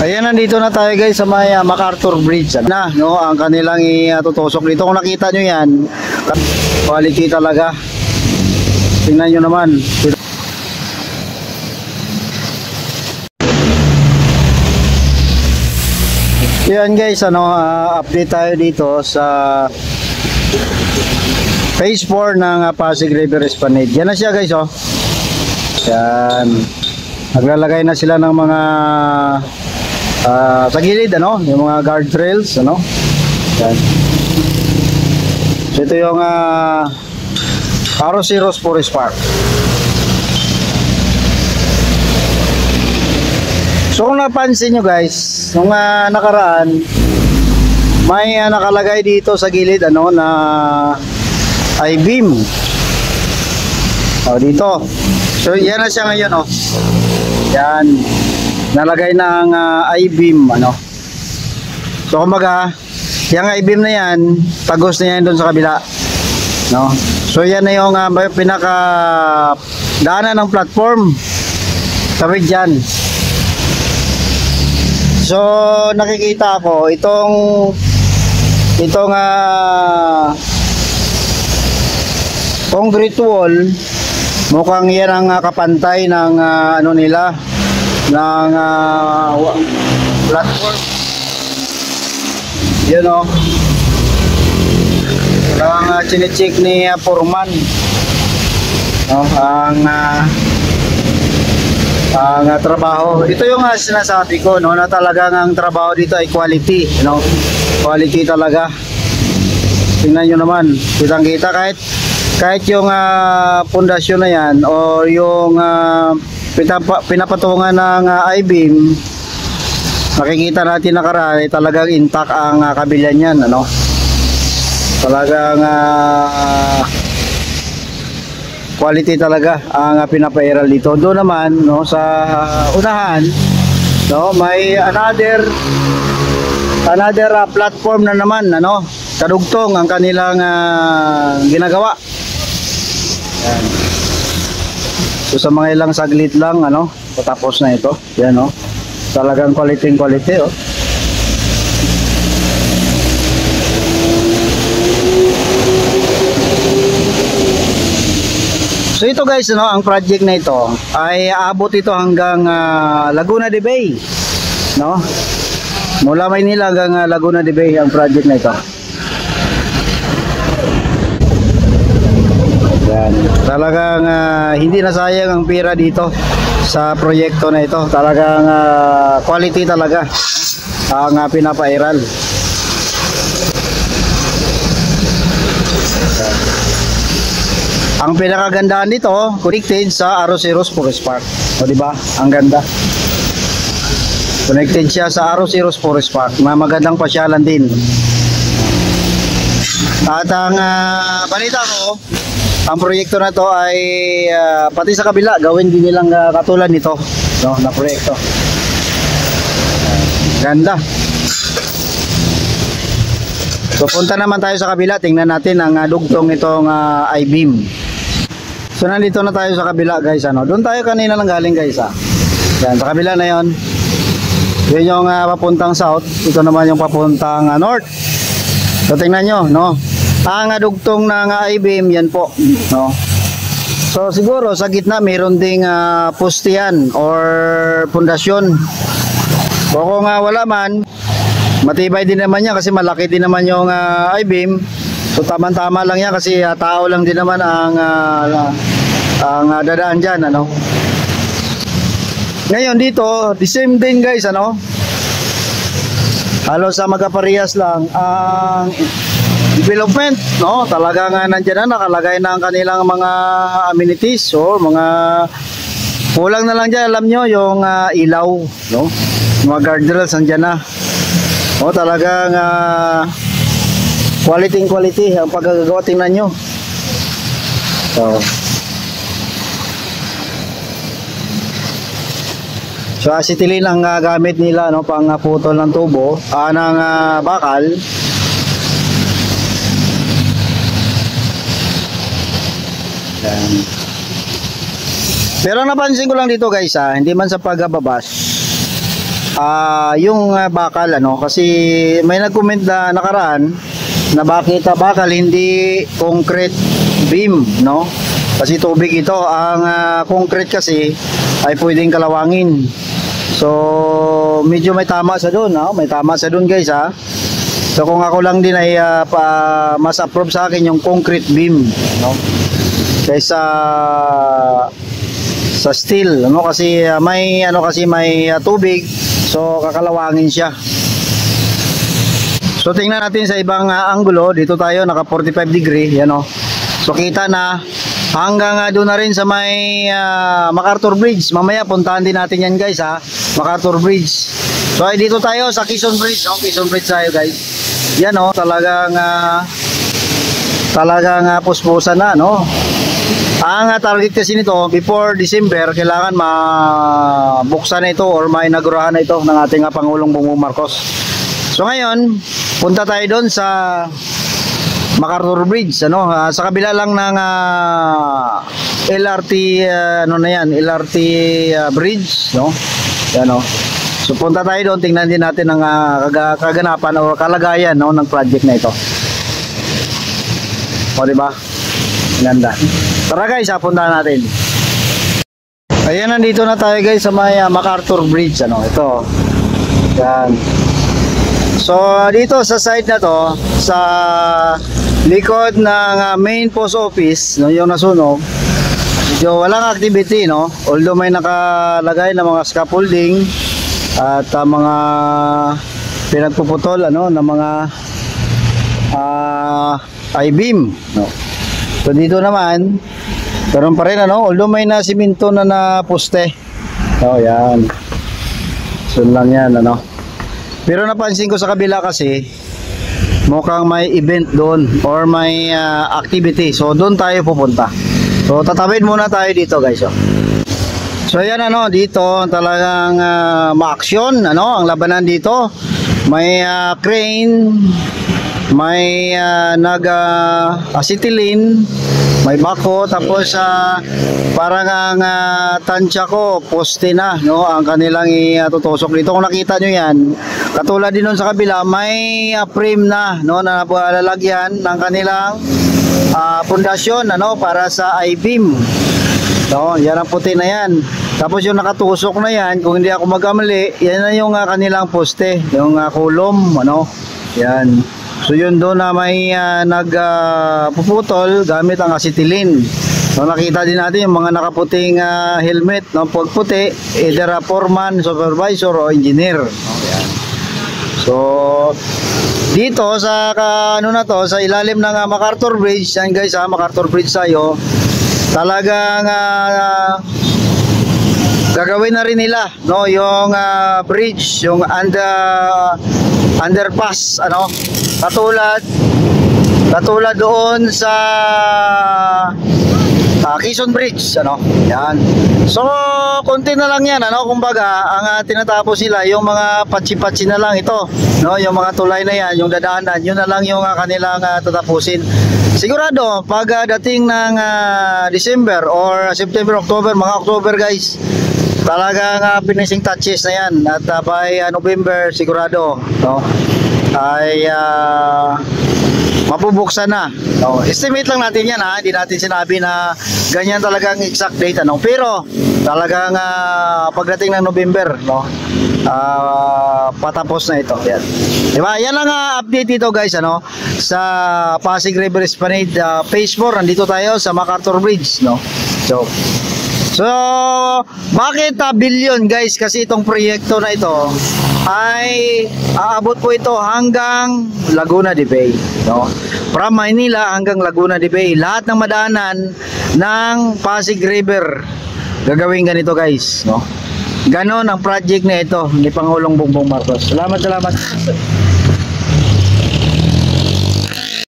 Ayan, nandito na tayo guys sa may MacArthur Bridge. Na, no, ang kanilang itutusok dito. Kung nakita nyo yan, quality talaga. Tingnan nyo naman. Yan guys, update tayo dito sa phase 4 ng Pasig River Esplanade. Yan na siya guys, oh. Yan. Naglalagay na sila ng mga sa gilid, yung mga guardrails, yan. So ito yung ROC Rose Forest Park. So kung napansin nyo guys, nung nakaraan, may nakalagay dito sa gilid na I-beam. Dito. So yan na siya ngayon, yan. Nalagay ng I-beam, So kumbaga, yung I-beam na yan, tagos na yan doon sa kabila, So yan na yung pinaka daanan ng platform. Tawid dyan. So nakikita ko itong concrete wall, mukhang yan ang kapantay ng nila ng platform. Yun ang chine-check ni Foreman, ang trabaho. Ito yung sinasabi ko, na talagang ang trabaho dito ay quality, quality talaga. Tingnan nyo naman, kitang-kita kahit yung pundasyon na yan o yung pinapatungan ng I-beam, makikita natin nakaraan ay talagang intact ang kabilan yan, talagang quality talaga ang pinapairal dito. Doon naman sa unahan, may another platform na naman, kadugtong ang kanilang ginagawa. Yan. So sa mga ilang saglit lang, patapos na ito. Yan, talagang quality, So ito guys, ang project na ito ay aabot ito hanggang Laguna de Bay, Mula Maynila hanggang Laguna de Bay ang project na ito. Yan. Talagang hindi nasayang ang pera dito sa proyekto na ito. Talagang quality talaga ang pinapairal. Ang pinakagandahan dito, connected sa ROC Rose Forest Park. O diba? Ang ganda. Connected siya sa ROC Rose Forest Park. Magandang pasyalan din. At ang balita ko, ang proyekto na to ay pati sa kabila gawin din nilang katulad nito, na proyekto. Ganda. So punta naman tayo sa kabila, tingnan natin ang dugtong itong I-beam. So nandito na tayo sa kabila guys, doon tayo kanina lang galing guys, Yan, sa kabila na yon. Yun yung papuntang south, ito naman yung papuntang north. So tingnan nyo, ang dugtong ng I-beam yan po, So siguro sa gitna mayroon ding postihan or pundasyon. O kung wala man, matibay din naman yan kasi malaki din naman yung I-beam. So tama-tama lang yan kasi tao lang din naman ang dadaan dyan, Ngayon dito, the same din guys, halos magkaparehas lang ang development, talagang nandiyan na nakalagay na ang kanilang mga amenities, mga kulang na lang dyan, alam nyo, yung ilaw, mga guardrails nandiyan na. Talagang quality ang paggagawa, tingnan nyo. So acetylene ang gamit nila, pang putol ng tubo, ng bakal. Yan. Pero napansin ko lang dito guys, hindi man sa pagbabas, yung bakal, ano, kasi may nag-comment na nakaraan na bakit bakal hindi concrete beam, no? Kasi tubig ito, ang concrete kasi ay pwedeng kalawangin. So medyo may tama sa doon, no? May tama sa doon, guys, ha. So kung ako lang din ay mas approve sa akin yung concrete beam, no? Kaysa sa steel, ano, kasi may may tubig, so kakalawangin siya. So tingnan natin sa ibang anggulo. Dito tayo naka 45 degree, yan, oh. So kita na hanggang doon na rin sa may MacArthur Bridge. Mamaya puntahan din natin yan, guys, ha. MacArthur Bridge. So ay dito tayo sa Quezon Bridge, no? Quezon Bridge tayo, guys. Yan, oh, talagang puspusan na, no? Ang target kasi nito, before December, kailangan mabuksan na ito or mainagurahan na ito ng ating Pangulong Bongbong Marcos. So ngayon, punta tayo doon sa MacArthur Bridge, ano, sa kabila lang ng LRT, LRT bridge, no? Yan, no? So punta tayo doon, tingnan din natin ang kaganapan o kalagayan, no, ng project na ito. O, diba? Ganda. Tara, guys, puntahan natin. Ayan, nandito na tayo, guys, sa may MacArthur Bridge, ano, ito. Yan. So dito sa side na to, sa likod ng main post office, no, yung nasunog, medyo walang activity, no, although may nakalagay na mga scaffolding at mga pinagpuputol, ano, ng mga I-beam, no. So dito naman karon pa rin, ano, although may nasiminto na poste. Oh, yan. So lang yan, ano. Pero napansin ko sa kabila kasi mukhang may event doon or may activity. So doon tayo pupunta. So tatawid muna tayo dito, guys, oh. So yan, ano, dito talagang ma-action, ano, ang labanan dito. May crane, may acetylene, may bako, tapos parang ang tansya ko poste na, no, ang kanilang itutusok dito. Kung nakita nyo yan, katulad din nun sa kabila, may frame na, no, na lalagyan ng kanilang pundasyon, ano, para sa I-beam, no, yan ang puti na yan. Tapos yung nakatusok na yan, kung hindi ako magkamali, yan na yung kanilang poste, yung kulom, ano, yan. So yun doon na may nagpuputol gamit ang acetylene. So nakita din natin yung mga nakaputing helmet, no, pag puti, either foreman, supervisor o engineer. Ayan. So dito sa ano na to, sa ilalim ng MacArthur Bridge, yan, guys, MacArthur Bridge tayo. Talagang gagawin na rin nila, no, yung bridge, yung underpass, ano, katulad doon sa Quezon Bridge, ano, yan. So konti na lang yan, ano, kumbaga ang tinatapos nila yung mga patsi-patsi na lang ito, no, yung mga tulay na yan, yung dadaanan, yun na lang yung kanilang tatapusin. Sigurado pag dating ng December or September, October, mga October, guys, talagang finishing touches na yan, at by November sigurado, no, ay mabubuksan na, no. Estimate lang natin yan, ha, hindi natin sinabi na ganyan talagang exact date, ano, pero talagang pagdating ng November, no, patapos na ito, yan, diba? Yan lang update dito, guys, ano, sa Pasig River Esplanade Phase 4. Nandito tayo sa MacArthur Bridge, no. So bakit billion, guys? Kasi itong proyekto na ito ay aabot po ito hanggang Laguna de Bay, no? From Maynila hanggang Laguna de Bay, lahat ng madaanan ng Pasig River gagawin ganito, guys, no? Ganon ang project na ito ni Pangulong Bongbong Marcos. Salamat.